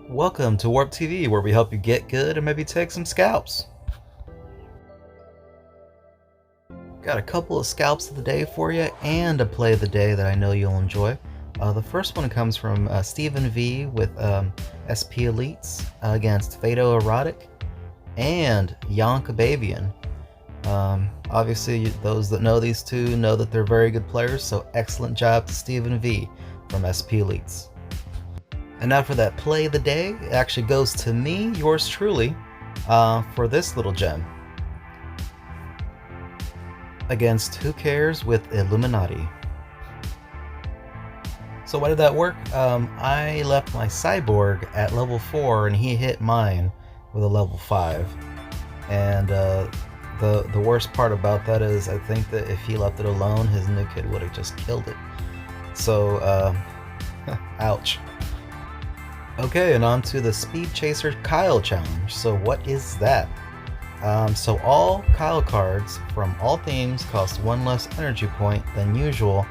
Welcome to Warp TV, where we help you get good and maybe take some scalps. Got a couple of scalps of the day for you and a play of the day that I know you'll enjoy. The first one comes from Stephen V with SP Elites against Fado Erotic and Yonka Babian. Obviously, those that know these two know that they're very good players, so excellent job to Stephen V from SP Elites. And now for that play of the day, it actually goes to me, yours truly, for this little gem. Against Who Cares with Illuminati. So why did that work? I left my cyborg at level 4 and he hit mine with a level 5. And the worst part about that is I think that if he left it alone, his new kid would have just killed it. So, ouch. Okay, and on to the Speed Chaser Kyle challenge. So what is that? So all Kyle cards from all themes cost 1 less energy point than usual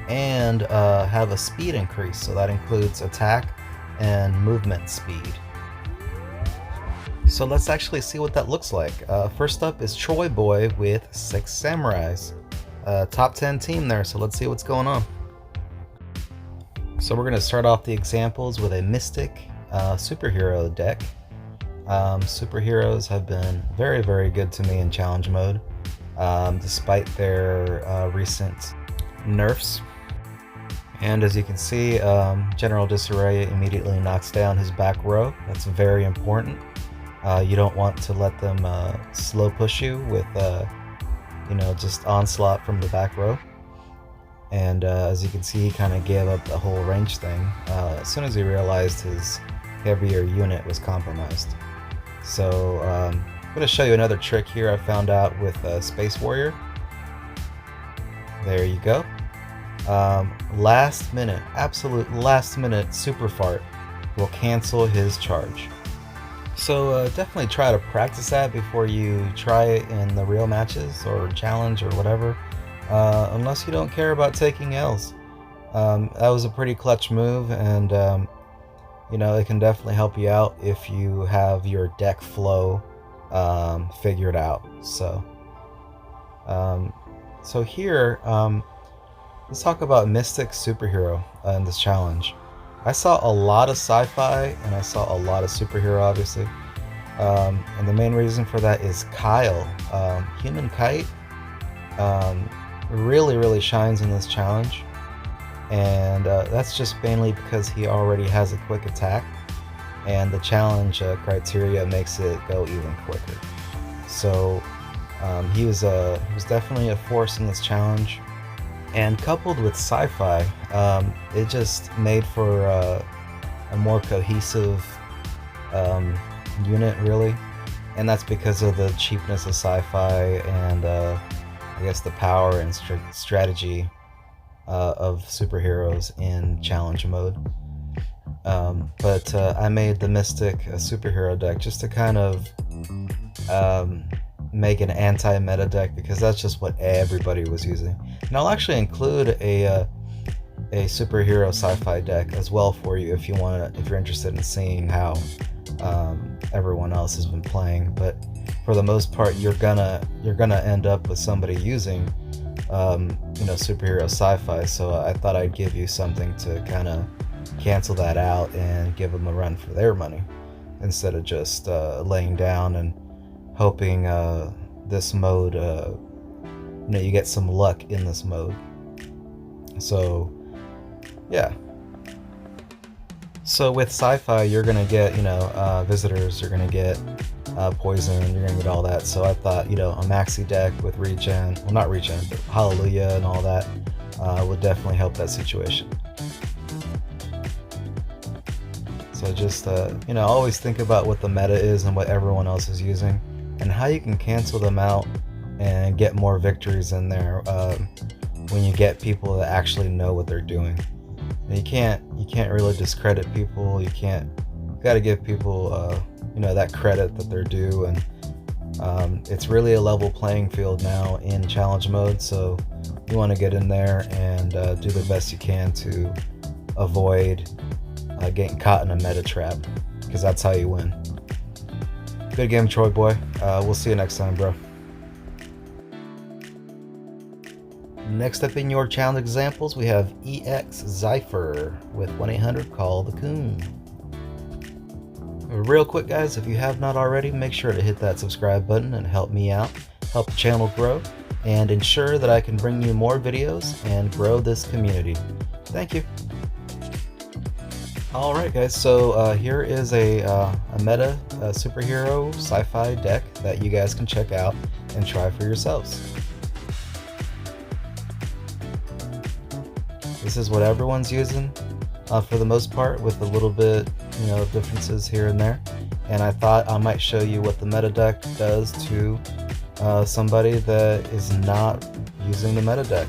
and have a speed increase. So that includes attack and movement speed. So let's actually see what that looks like. First up is Troy Boy with 6 Samurais. Top 10 team there, so let's see what's going on. So we're going to start off the examples with a Mystic superhero deck. Superheroes have been very, very good to me in challenge mode, despite their recent nerfs. And as you can see, General Disarray immediately knocks down his back row. That's very important. You don't want to let them slow push you with, just onslaught from the back row. And as you can see, he kind of gave up the whole range thing as soon as he realized his heavier unit was compromised. So I'm going to show you another trick here I found out with Space Warrior. There you go. Absolute last minute super fart will cancel his charge. So definitely try to practice that before you try it in the real matches or challenge or whatever. Unless you don't care about taking L's. That was a pretty clutch move, and it can definitely help you out if you have your deck flow figured out. So here, let's talk about Mystic Superhero in this challenge. I saw a lot of sci-fi and I saw a lot of superhero, obviously. And the main reason for that is Kyle, Human Kite. Really shines in this challenge, and that's just mainly because he already has a quick attack, and the challenge criteria makes it go even quicker. So he was definitely a force in this challenge, and coupled with sci-fi, it just made for a more cohesive unit, really, and that's because of the cheapness of sci-fi and I guess the power and strategy of superheroes in challenge mode. But I made the Mystic a superhero deck just to kind of make an anti-meta deck, because that's just what everybody was using. And I'll actually include a superhero sci-fi deck as well for you if you're interested in seeing how everyone else has been playing. But for the most part, you're gonna end up with somebody using superhero sci-fi. So I thought I'd give you something to kind of cancel that out and give them a run for their money, instead of just laying down and hoping this mode you get some luck in this mode. So yeah. So with sci-fi, you're gonna get visitors, you're gonna get poison, you're gonna get all that. So I thought a maxi deck with regen, well, not regen, but hallelujah and all that would definitely help that situation. So just always think about what the meta is and what everyone else is using, and how you can cancel them out and get more victories in there when you get people that actually know what they're doing. And you can't really discredit people. You got to give people that credit that they're due, and it's really a level playing field now in challenge mode. So you want to get in there and do the best you can to avoid getting caught in a meta trap, because that's how you win. Good game, Troy boy. We'll see you next time, bro. Next up in your challenge examples, we have EX Zypher with 1-800-CALL the Coon. Real quick, guys, if you have not already, make sure to hit that subscribe button and help me out, help the channel grow, and ensure that I can bring you more videos and grow this community. Thank you. Alright guys, so here is a meta superhero sci-fi deck that you guys can check out and try for yourselves. This is what everyone's using for the most part, with a little bit, differences here and there. And I thought I might show you what the meta deck does to somebody that is not using the meta deck.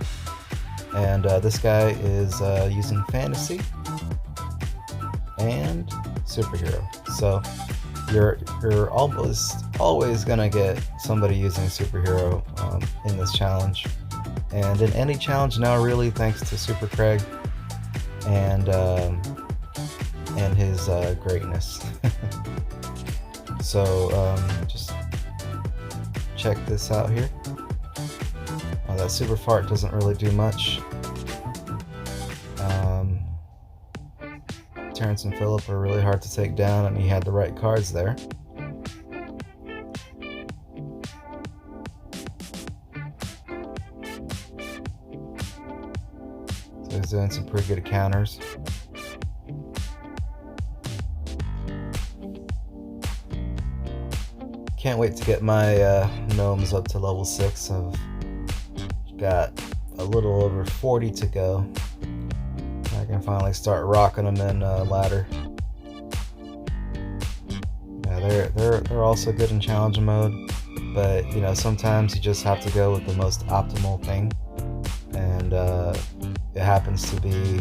And this guy is using fantasy and superhero. So you're always gonna get somebody using superhero in this challenge, and in any challenge now, really, thanks to Super Craig and his greatness. So just check this out here. That super fart doesn't really do much. Terrence and Philip are really hard to take down, and he had the right cards there. So he's doing some pretty good counters. Can't wait to get my gnomes up to level 6. I've got a little over 40 to go. I can finally start rocking them in ladder. Yeah, they're also good in challenge mode, but sometimes you just have to go with the most optimal thing, and it happens to be,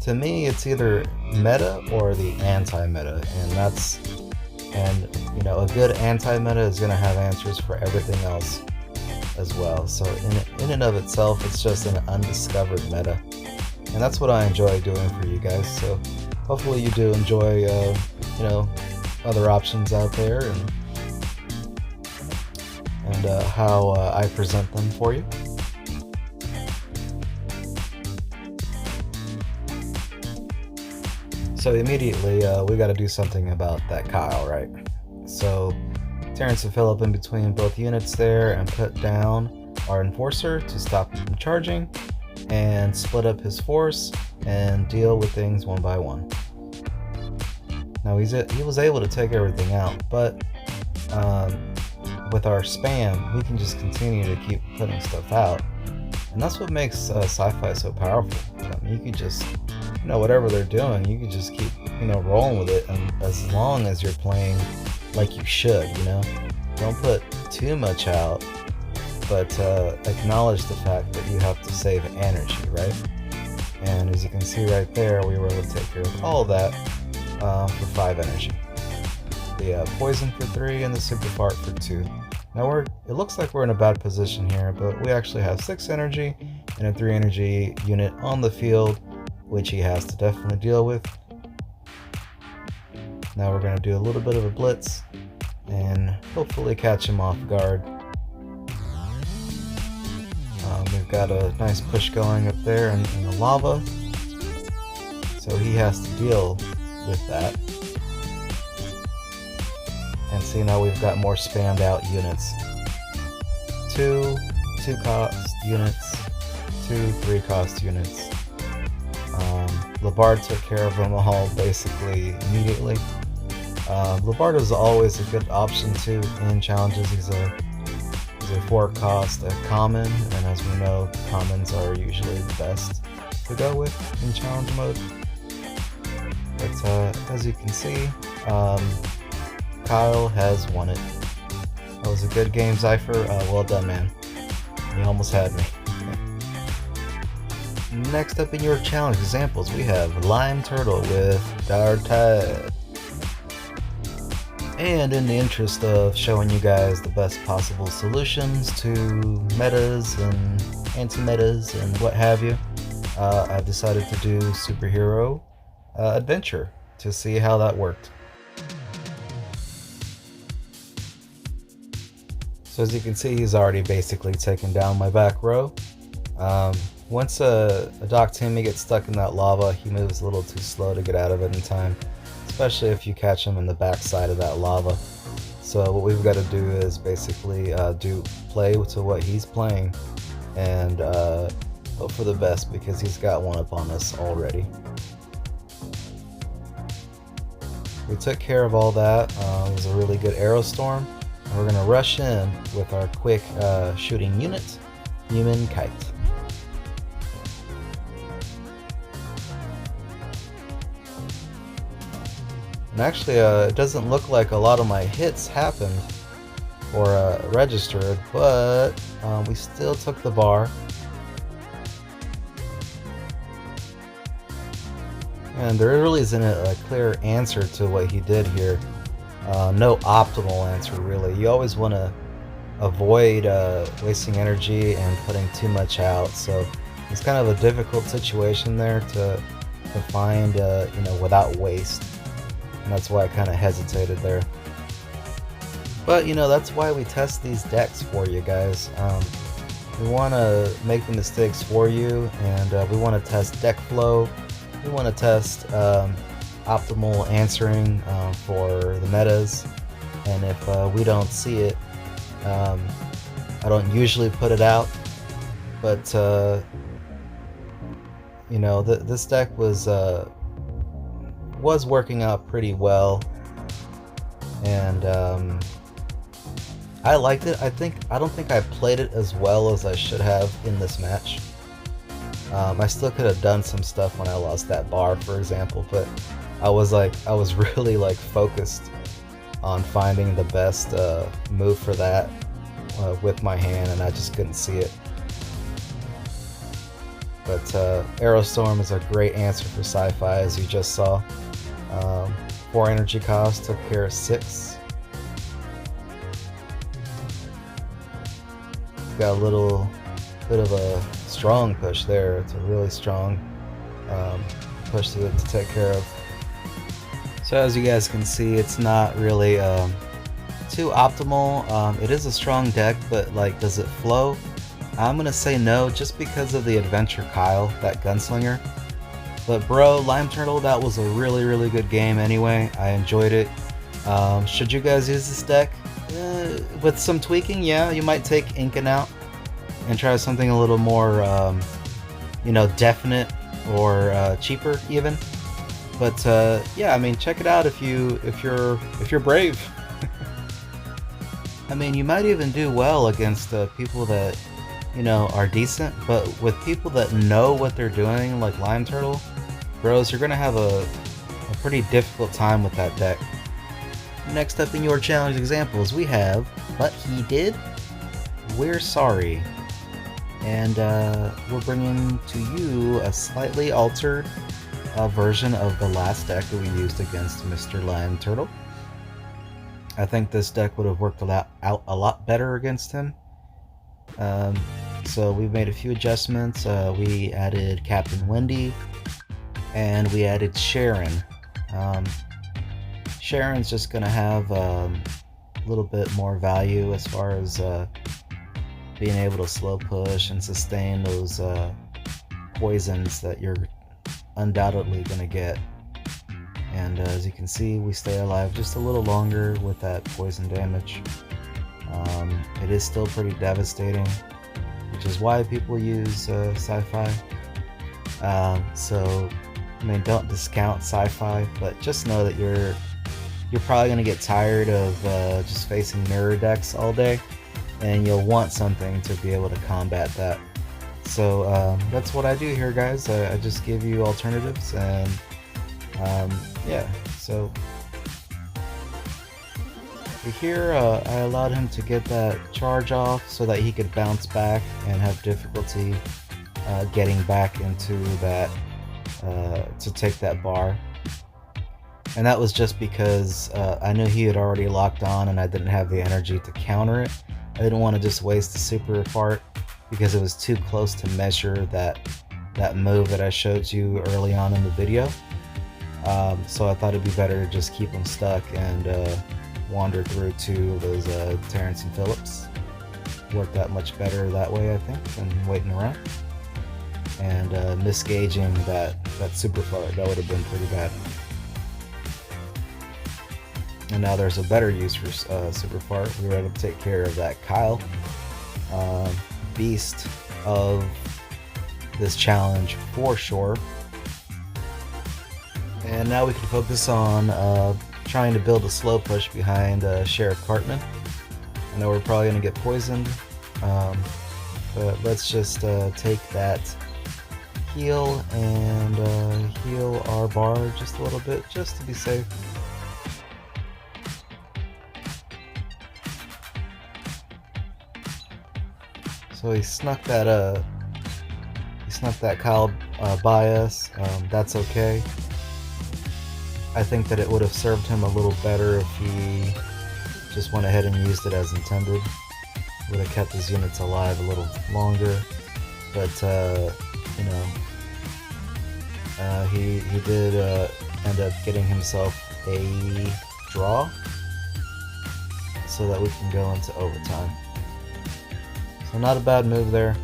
to me, it's either meta or the anti-meta, and a good anti-meta is going to have answers for everything else as well. So in and of itself, it's just an undiscovered meta. And that's what I enjoy doing for you guys. So hopefully you do enjoy, other options out there, and how I present them for you. So immediately, we got to do something about that Kyle, right? So Terrence and Philip in between both units there, and put down our Enforcer to stop him from charging, and split up his force and deal with things one by one. Now he was able to take everything out, but with our spam, we can just continue to keep putting stuff out, and that's what makes sci-fi so powerful. I mean, you can just, whatever they're doing, you can just keep, rolling with it, and as long as you're playing like you should, don't put too much out, but acknowledge the fact that you have to save energy, right? And as you can see right there, we were able to take care of all of that for 5 energy. The poison for 3 and the super fart for 2. Now it looks like we're in a bad position here, but we actually have 6 energy and a 3 energy unit on the field, which he has to definitely deal with. Now we're going to do a little bit of a blitz and hopefully catch him off guard. We've got a nice push going up there in the lava, so he has to deal with that. And see, now we've got more spammed out units. 2 cost units, 2 3 cost units. Labard took care of them all basically immediately. Labard is always a good option too in challenges. He's a 4 cost common, and as we know, commons are usually the best to go with in challenge mode. But as you can see, Kyle has won it. That was a good game, Zypher. Well done, man. You almost had me. Next up in your challenge examples, we have Lime Turtle with Dire Tide. And in the interest of showing you guys the best possible solutions to metas and anti-metas and what have you, I've decided to do Superhero Adventure to see how that worked. So as you can see, he's already basically taken down my back row. Once a Doctimi gets stuck in that lava, he moves a little too slow to get out of it in time, especially if you catch him in the back side of that lava. So what we've got to do is basically play to what he's playing and hope for the best, because he's got one up on us already. We took care of all that. It was a really good Aerostorm. And we're going to rush in with our quick shooting unit, Human Kite. And actually, it doesn't look like a lot of my hits happened or registered, but we still took the bar. And there really isn't a clear answer to what he did here. No optimal answer, really. You always want to avoid wasting energy and putting too much out. So it's kind of a difficult situation there to find, without waste. And that's why I kind of hesitated there. But, that's why we test these decks for you guys. We want to make the mistakes for you, and we want to test deck flow. We want to test optimal answering for the metas. And if we don't see it, I don't usually put it out. But, this deck was working out pretty well, and I liked it. I don't think I played it as well as I should have in this match. I still could have done some stuff when I lost that bar, for example, but I was really focused on finding the best move for that with my hand, and I just couldn't see it. But Aerostorm is a great answer for Sci-Fi, as you just saw. 4 energy cost, took care of 6. Got a little bit of a strong push there. It's a really strong push to take care of. So as you guys can see, it's not really too optimal. It is a strong deck, but does it flow? I'm gonna say no, just because of the Adventure Kyle, that gunslinger. But bro, Lime Turtle, that was a really, really good game anyway. I enjoyed it. Should you guys use this deck? With some tweaking, yeah, you might take Incan out and try something a little more, definite or cheaper even. But yeah, I mean, check it out if you're brave. I mean, you might even do well against people that are decent, but with people that know what they're doing, like Lime Turtle, bros, you're gonna have a pretty difficult time with that deck. Next up in your challenge examples, we have But He Did, We're Sorry, and we're bringing to you a slightly altered version of the last deck that we used against Mr. Lime Turtle. I think this deck would have worked out a lot better against him. So we've made a few adjustments. We added Captain Wendy, and we added Sharon. Sharon's just going to have a little bit more value as far as being able to slow push and sustain those poisons that you're undoubtedly going to get. And as you can see, we stay alive just a little longer with that poison damage. It is still pretty devastating, which is why people use Sci-Fi. So, I mean, don't discount Sci-Fi, but just know that you're probably going to get tired of just facing mirror decks all day, and you'll want something to be able to combat that. So that's what I do here, guys. I just give you alternatives, and yeah, so here I allowed him to get that charge off so that he could bounce back and have difficulty getting back into that to take that bar. And that was just because I knew he had already locked on and I didn't have the energy to counter it. I didn't want to just waste the super part because it was too close to measure that move that I showed you early on in the video. So I thought it'd be better to just keep him stuck and wander through to those Terrence and Phillips. worked out much better that way, I think, than waiting around. And misgauging that super fart, that would have been pretty bad. And now there's a better use for super fart. We were able to take care of that Kyle, beast of this challenge for sure. And now we can focus on trying to build a slow push behind Sheriff Cartman. I know we're probably going to get poisoned, but let's just take that heal and heal our bar just a little bit, just to be safe. So he snuck that Kyle by us. That's okay. I think that it would have served him a little better if he just went ahead and used it as intended. Would have kept his units alive a little longer, but you know, he did end up getting himself a draw, so that we can go into overtime. So not a bad move there.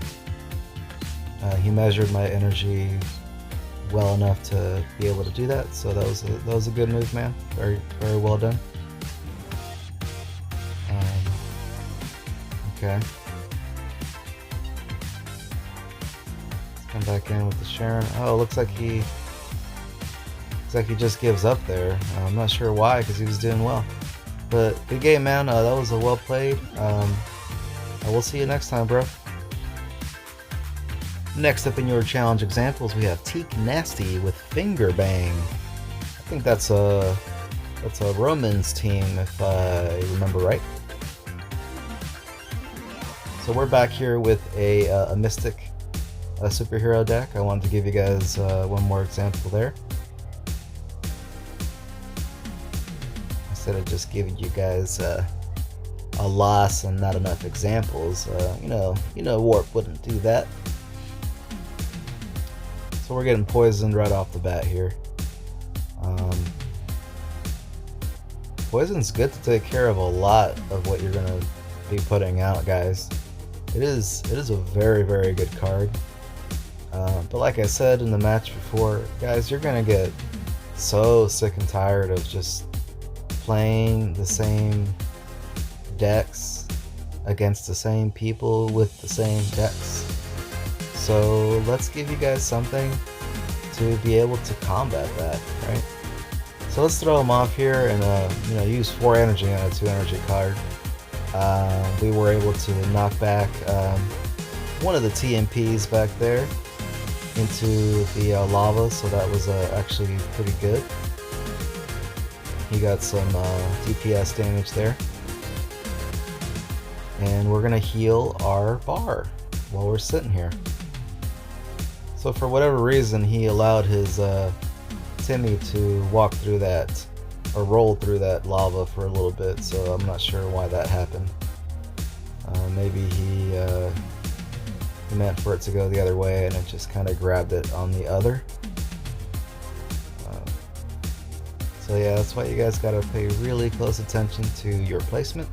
He measured my energy well enough to be able to do that, so that was a good move, man. Very well done. Okay. Let's come back in with the Sharon. Oh, looks like he just gives up there. I'm not sure why, because he was doing well. But good game, man. That was a well played. We'll see you next time, bro. Next up in your challenge examples, we have Teak Nasty with Finger Bang. I think that's a Roman's team, if I remember right. So we're back here with a Mystic superhero deck. I wanted to give you guys one more example there, instead of just giving you guys a loss and not enough examples. You know, Warp wouldn't do that. So we're getting poisoned right off the bat here. Poison's good to take care of a lot of what you're gonna be putting out, guys. It is a very good card. But like I said in the match before, guys, you're gonna get so sick and tired of just playing the same decks against the same people with the same decks. So let's give you guys something to be able to combat that, right? So let's throw them off here and use 4 energy on a 2 energy card. We were able to knock back one of the TMPs back there into the lava, so that was actually pretty good. He got some DPS damage there. And we're gonna heal our bar while we're sitting here. So for whatever reason, he allowed his Timmy to walk through that, or roll through that lava for a little bit, so I'm not sure why that happened. Maybe he meant for it to go the other way and it just kind of grabbed it on the other. So yeah, that's why you guys gotta pay really close attention to your placement,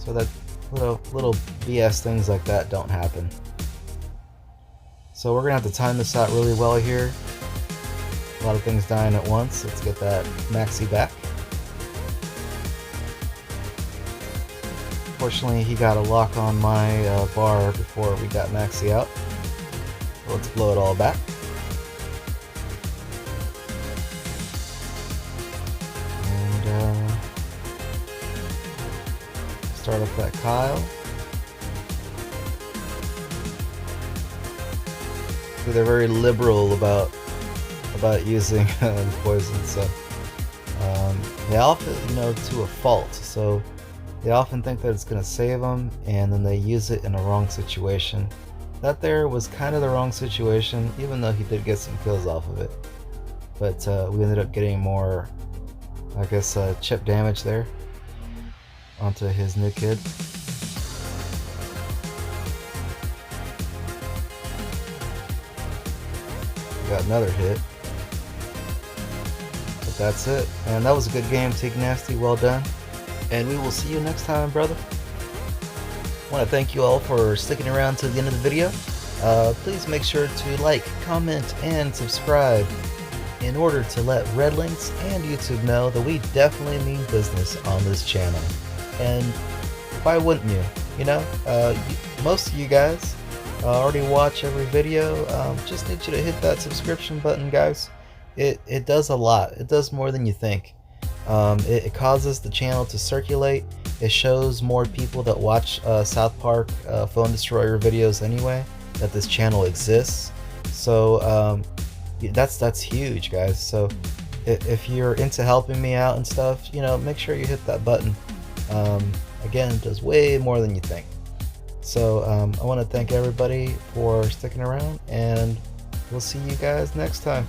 so that little BS things like that don't happen. So we're gonna have to time this out really well here. A lot of things dying at once. Let's get that Maxi back. Fortunately, he got a lock on my bar before we got Maxi out. So let's blow it all back. And start up that Kyle. So they're very liberal about using poison, so they often, to a fault. So they often think that it's going to save them, and then they use it in a wrong situation. That there was kind of the wrong situation, even though he did get some kills off of it. But we ended up getting more, I guess, chip damage there onto his new kid. Got another hit. But that's it. And that was a good game, Teak Nasty. Well done. And we will see you next time, brother. I want to thank you all for sticking around to the end of the video. Please make sure to like, comment, and subscribe in order to let Redlinks and YouTube know that we definitely mean business on this channel. And why wouldn't you? You know, most of you guys already watch every video. Just need you to hit that subscription button, guys. It does a lot. It does more than you think. It causes the channel to circulate. It shows more people that watch South Park Phone Destroyer videos anyway that this channel exists. So that's huge, guys. So if you're into helping me out and stuff, you know, make sure you hit that button. Again, it does way more than you think. So I want to thank everybody for sticking around, and we'll see you guys next time.